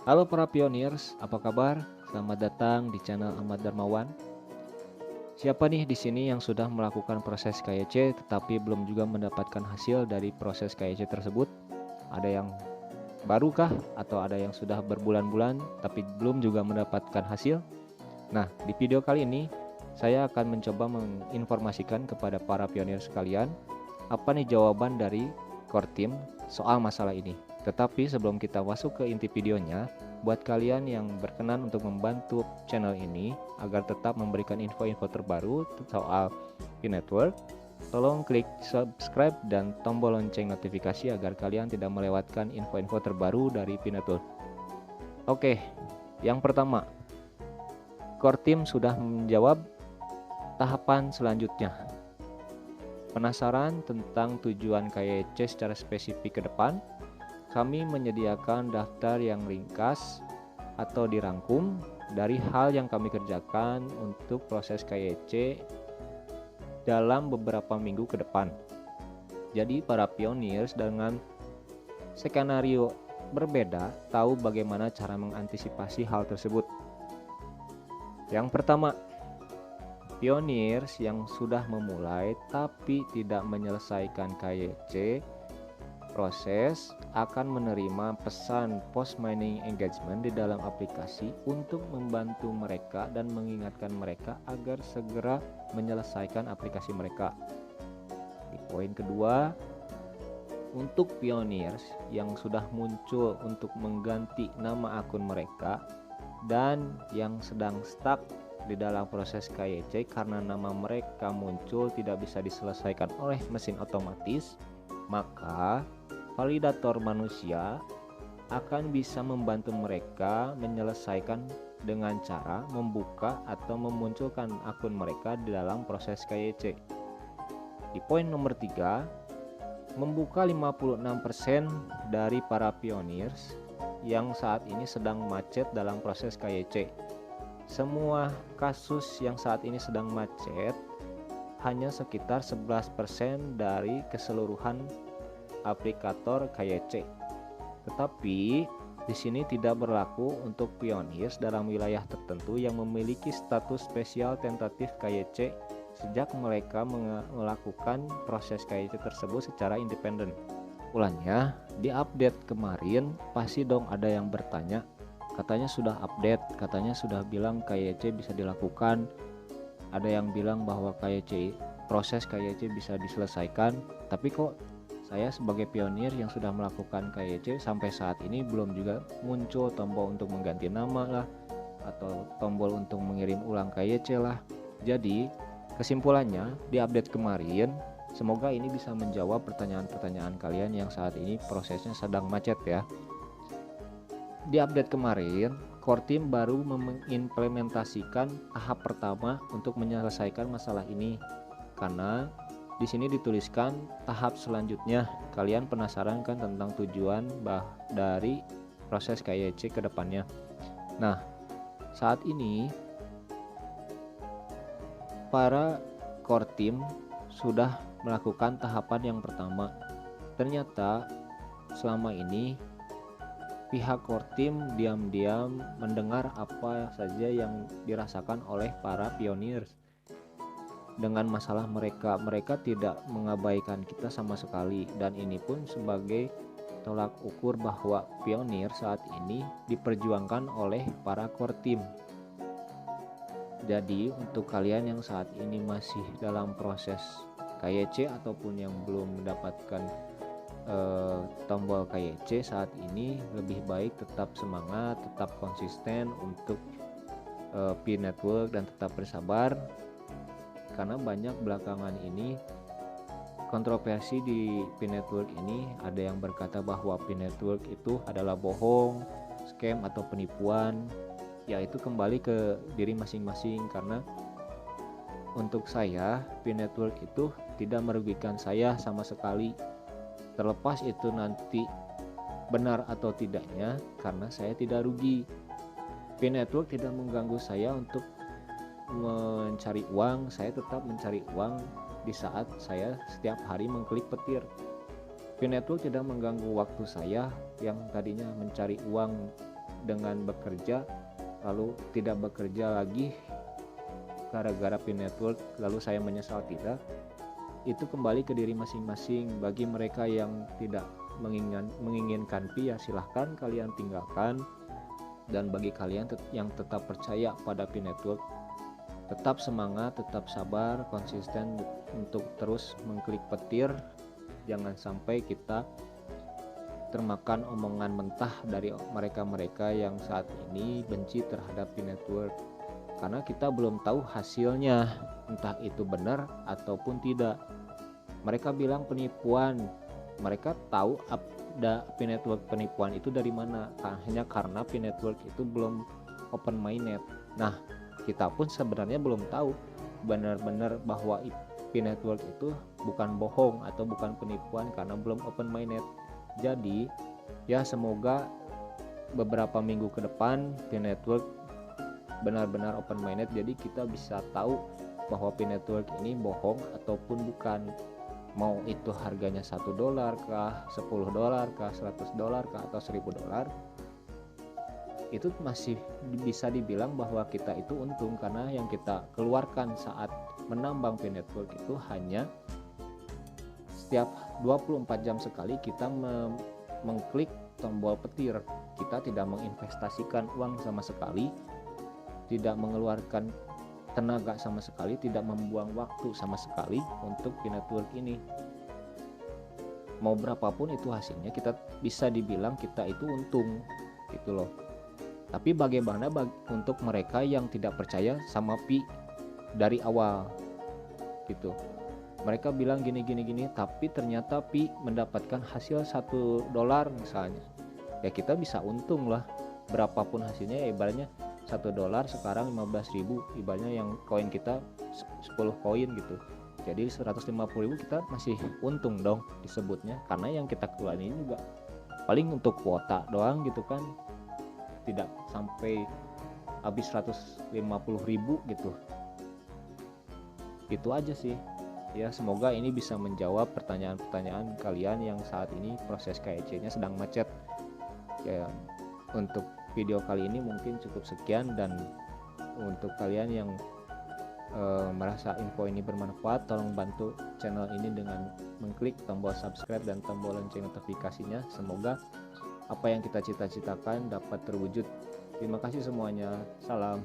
Halo para pioners, apa kabar? Selamat datang di channel Ahmad Darmawan. Siapa nih di sini yang sudah melakukan proses KYC tetapi belum juga mendapatkan hasil dari proses KYC tersebut? Ada yang baru kah? Atau ada yang sudah berbulan-bulan tapi belum juga mendapatkan hasil? Nah, di video kali ini saya akan mencoba menginformasikan kepada para pionir sekalian apa nih jawaban dari core team soal masalah ini. Tetapi sebelum kita masuk ke inti videonya, buat kalian yang berkenan untuk membantu channel ini agar tetap memberikan info-info terbaru soal P-Network, tolong klik subscribe dan tombol lonceng notifikasi agar kalian tidak melewatkan info-info terbaru dari P-Network. Oke, yang pertama, core team sudah menjawab tahapan selanjutnya. Penasaran tentang tujuan KYC secara spesifik ke depan? Kami menyediakan daftar yang ringkas atau dirangkum dari hal yang kami kerjakan untuk proses KYC dalam beberapa minggu ke depan. Jadi para pioneers dengan skenario berbeda tahu bagaimana cara mengantisipasi hal tersebut. Yang pertama, pioneers yang sudah memulai tapi tidak menyelesaikan KYC proses akan menerima pesan post mining engagement di dalam aplikasi untuk membantu mereka dan mengingatkan mereka agar segera menyelesaikan aplikasi mereka. Di poin kedua, untuk pioneers yang sudah muncul untuk mengganti nama akun mereka dan yang sedang stuck di dalam proses KYC karena nama mereka muncul tidak bisa diselesaikan oleh mesin otomatis, maka validator manusia akan bisa membantu mereka menyelesaikan dengan cara membuka atau memunculkan akun mereka di dalam proses KYC. Di poin nomor 3, membuka 56% dari para pioneers yang saat ini sedang macet dalam proses KYC. Semua kasus yang saat ini sedang macet hanya sekitar 11% dari keseluruhan aplikator KYC. Tetapi di sini tidak berlaku untuk pioneers dalam wilayah tertentu yang memiliki status spesial tentatif KYC sejak mereka melakukan proses KYC tersebut secara independen. Ulangnya, di update kemarin pasti dong ada yang bertanya, katanya sudah update, katanya sudah bilang KYC bisa dilakukan, ada yang bilang bahwa KYC proses KYC bisa diselesaikan, tapi kok saya sebagai pionir yang sudah melakukan KYC sampai saat ini belum juga muncul tombol untuk mengganti nama lah atau tombol untuk mengirim ulang KYC lah. Jadi kesimpulannya di update kemarin, semoga ini bisa menjawab pertanyaan-pertanyaan kalian yang saat ini prosesnya sedang macet ya. Di update kemarin, core team baru mengimplementasikan tahap pertama untuk menyelesaikan masalah ini karena di sini dituliskan tahap selanjutnya. Kalian penasaran kan tentang tujuan dari proses KYC ke depannya. Nah, saat ini para core team sudah melakukan tahapan yang pertama. Ternyata selama ini pihak core team diam-diam mendengar apa saja yang dirasakan oleh para pioneers dengan masalah mereka. Mereka tidak mengabaikan kita sama sekali, dan ini pun sebagai tolak ukur bahwa pionir saat ini diperjuangkan oleh para core team. Jadi untuk kalian yang saat ini masih dalam proses KYC ataupun yang belum mendapatkan tombol KYC saat ini, lebih baik tetap semangat, tetap konsisten untuk P-Network dan tetap bersabar, karena banyak belakangan ini kontroversi di P-Network ini. Ada yang berkata bahwa P-Network itu adalah bohong, scam atau penipuan. Ya, itu kembali ke diri masing-masing, karena untuk saya P-Network itu tidak merugikan saya sama sekali. Terlepas itu nanti benar atau tidaknya, karena saya tidak rugi. P-Network tidak mengganggu saya untuk mencari uang. Saya tetap mencari uang di saat saya setiap hari mengklik petir. P-Network tidak mengganggu waktu saya yang tadinya mencari uang dengan bekerja lalu tidak bekerja lagi gara-gara Pi Network lalu saya menyesal, tidak. Itu kembali ke diri masing-masing. Bagi mereka yang tidak menginginkan Pi, ya silahkan kalian tinggalkan. Dan bagi kalian yang tetap percaya pada Pi Network, tetap semangat, tetap sabar, konsisten untuk terus mengklik petir. Jangan sampai kita termakan omongan mentah dari mereka-mereka yang saat ini benci terhadap Pi Network, karena kita belum tahu hasilnya, entah itu benar ataupun tidak. Mereka bilang penipuan, mereka tahu ada Pi Network penipuan itu dari mana, hanya karena Pi Network itu belum open mainnet. Nah, kita pun sebenarnya belum tahu benar-benar bahwa Pi Network itu bukan bohong atau bukan penipuan karena belum open mainnet. Jadi ya semoga beberapa minggu ke depan Pi Network benar-benar open mainnet, jadi kita bisa tahu bahwa Pi Network ini bohong ataupun bukan. Mau itu harganya $1 kah, $10 kah, $100 kah, atau $1000, itu masih bisa dibilang bahwa kita itu untung, karena yang kita keluarkan saat menambang Pi Network itu hanya setiap 24 jam sekali kita mengklik tombol petir. Kita tidak menginvestasikan uang sama sekali, tidak mengeluarkan tenaga sama sekali, tidak membuang waktu sama sekali untuk Pi Network ini. Mau berapapun itu hasilnya, kita bisa dibilang kita itu untung gitu loh. Tapi bagaimana untuk mereka yang tidak percaya sama Pi dari awal gitu? Mereka bilang gini, tapi ternyata Pi mendapatkan hasil $1 misalnya, ya kita bisa untung lah. Berapapun hasilnya, ibaratnya $1 sekarang 15.000, ibaratnya yang koin kita 10 koin gitu, jadi 150.000 kita masih untung dong disebutnya, karena yang kita keluarin ini juga paling untuk kuota doang gitu kan, tidak sampai habis 150.000 gitu. Itu aja sih ya, semoga ini bisa menjawab pertanyaan-pertanyaan kalian yang saat ini proses KEC nya sedang macet ya. Untuk video kali ini mungkin cukup sekian, dan untuk kalian yang merasa info ini bermanfaat, tolong bantu channel ini dengan mengklik tombol subscribe dan tombol lonceng notifikasinya. Semoga apa yang kita cita-citakan dapat terwujud. Terima kasih semuanya, salam.